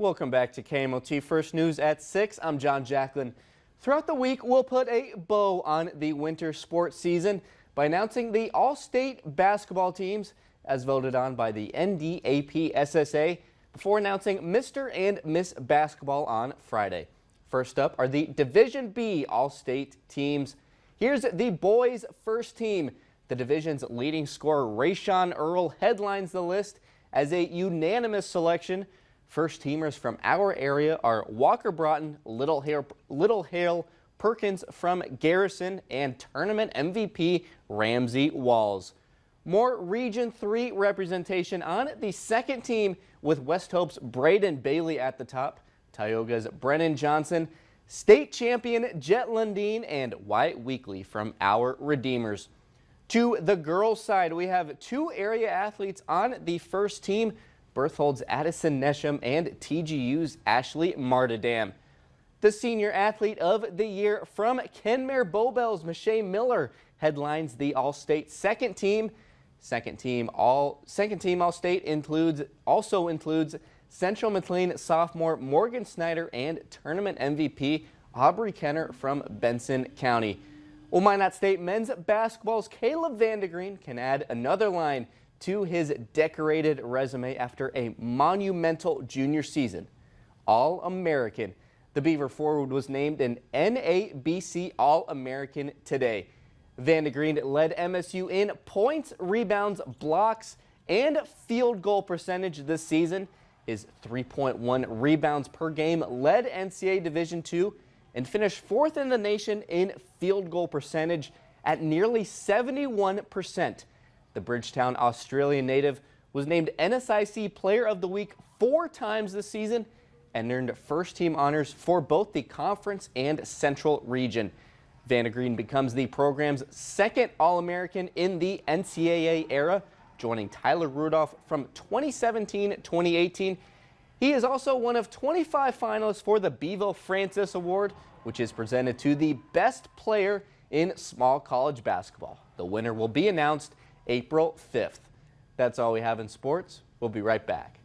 Welcome back to KMOT First News at 6. I'm John Jacklin. Throughout the week, we'll put a bow on the winter sports season by announcing the all-state basketball teams as voted on by the NDAP-SSA before announcing Mr. and Miss Basketball on Friday. First up are the Division B all-state teams. Here's the boys' first team. The division's leading scorer, Rayshawn Earl, headlines the list as a unanimous selection. First teamers from our area are Walker Broughton, Little Hale Perkins from Garrison, and tournament MVP Ramsey Walls. More Region 3 representation on the second team with West Hope's Braden Bailey at the top, Tioga's Brennan Johnson, state champion Jet Lundeen, and Wyatt Weekly from our Redeemers. To the girls' side, we have two area athletes on the first team, Berthold's Addison Nesham and TGU's Ashley Martindam. The senior athlete of the year from Kenmare Bowbells, Michelle Miller, headlines the all-state second team. Second team all-state also includes Central McLean sophomore Morgan Snyder and tournament MVP Aubrey Kenner from Benson County. Well, Minot State men's basketball's Caleb Vandegreen can add another line to his decorated resume after a monumental junior season. All-American. The Beaver forward was named an NABC All-American today. Vandegreen led MSU in points, rebounds, blocks, and field goal percentage this season. His 3.1 rebounds per game led NCAA Division II and finished fourth in the nation in field goal percentage at nearly 71%. The Bridgetown, Australian native was named NSIC Player of the Week 4 times this season and earned first-team honors for both the conference and central region. Vandegreen becomes the program's second All-American in the NCAA era, joining Tyler Rudolph from 2017-2018. He is also one of 25 finalists for the Bevo Francis Award, which is presented to the best player in small college basketball. The winner will be announced April 5th. That's all we have in sports. We'll be right back.